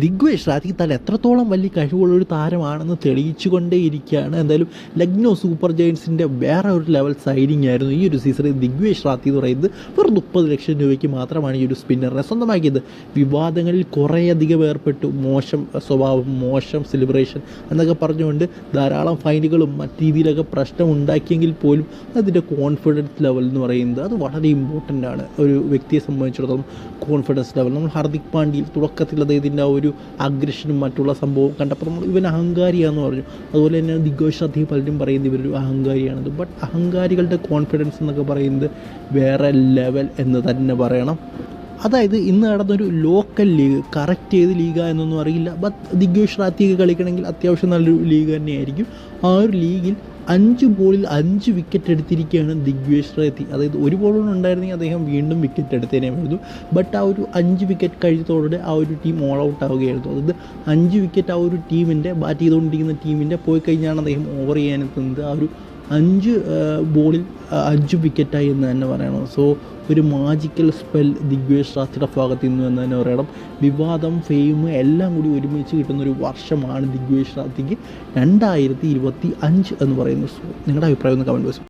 ദിഗ്വേഷ് രാജീവ് എത്രത്തോളം വലിയ കഴിവുള്ളൊരു താരമാണെന്ന് തെളിയിച്ചുകൊണ്ടേയിരിക്കുകയാണ്. എന്തായാലും ലക്നൗ സൂപ്പർ ജയൻസിൻ്റെ വേറെ ഒരു ലെവൽ സൈനിങ് ആയിരുന്നു ഈ ഒരു സീസണിൽ ദിഗ്വേഷ് റാത്തി എന്ന് പറയുന്നത്. വെറും 30 ലക്ഷം രൂപയ്ക്ക് മാത്രമാണ് ഈ ഒരു സ്പിന്നറിനെ സ്വന്തമാക്കിയത്. വിവാദങ്ങളിൽ കുറേയധികം ഏർപ്പെട്ടു, മോശം സ്വഭാവം, മോശം സെലിബ്രേഷൻ എന്നൊക്കെ പറഞ്ഞുകൊണ്ട് ധാരാളം ഫൈനുകളും മറ്റു രീതിയിലൊക്കെ പ്രശ്നം ഉണ്ടാക്കിയെങ്കിൽ പോലും അതിൻ്റെ കോൺഫിഡൻസ് ലെവൽ എന്ന് പറയുന്നത് അത് വളരെ ഇമ്പോർട്ടൻ്റ് ആണ് ഒരു വ്യക്തിയെ സംബന്ധിച്ചിടത്തോളം. കോൺഫിഡൻസ് ലെവൽ നമ്മൾ ഹാർദിക് പാണ്ഡ്യയിൽ തുടക്കത്തിൽ അദ്ദേഹത്തിൻ്റെ ഒരു അഗ്രഷനും മറ്റുള്ള സംഭവം കണ്ടപ്പോൾ നമ്മൾ ഇവൻ അഹങ്കാരിയാണെന്ന് പറഞ്ഞു. അതുപോലെ തന്നെ ദിഗ്വേഷ് റാത്തി പലരും പറയുന്നത് ഇവരൊരു അഹങ്കാരിയാണെന്ന്. ബട്ട് അഹങ്കാരികളുടെ കോൺഫിഡൻസ് എന്നൊക്കെ പറയുന്നത് വേറെ ലെവൽ എന്ന് തന്നെ പറയണം. അതായത് ഇന്ന് നടന്നൊരു ലോക്കൽ ലീഗ്, കറക്റ്റ് ചെയ്ത് ലീഗ എന്നൊന്നും അറിയില്ല, ബട്ട് ദിഗ്വേഷ് റാത്തിയൊക്കെ കളിക്കണമെങ്കിൽ അത്യാവശ്യം നല്ലൊരു ലീഗ് തന്നെയായിരിക്കും. ആ ഒരു ലീഗിൽ 5 ബോളിൽ 5 വിക്കറ്റ് എടുത്തിരിക്കുകയാണ് ദിഗ്വേഷ് റാത്തി. അതായത് ഒരു ബോളോട് ഉണ്ടായിരുന്നെങ്കിൽ അദ്ദേഹം വീണ്ടും വിക്കറ്റ് എടുത്തേനെയായിരുന്നു. ബട്ട് ആ ഒരു 5 വിക്കറ്റ് കഴിഞ്ഞതോടെ ആ ഒരു ടീം ഓൾ ഔട്ട് ആവുകയായിരുന്നു. അതായത് 5 വിക്കറ്റ് ആ ഒരു ടീമിൻ്റെ, ബാറ്റ് ചെയ്തുകൊണ്ടിരിക്കുന്ന ടീമിൻ്റെ പോയി കഴിഞ്ഞാണ് അദ്ദേഹം ഓവർ ചെയ്യാനെത്തുന്നത്. ആ ഒരു 5 ബോളിൽ 5 വിക്കറ്റായി എന്ന് തന്നെ പറയണം. സോ ഒരു മാജിക്കൽ സ്പെൽ ദിഗ്വേഷ് റാത്തിയുടെ ഭാഗത്ത് നിന്ന് എന്ന് തന്നെ പറയണം. വിവാദം, ഫെയിം എല്ലാം കൂടി ഒരുമിച്ച് കിട്ടുന്നൊരു വർഷമാണ് ദിഗ്വേഷ് റാത്തിക്ക് 2025 എന്ന് പറയുന്നത്. സോ നിങ്ങളുടെ അഭിപ്രായം ഒന്ന് കമൻറ്റ് ബോക്സിൽ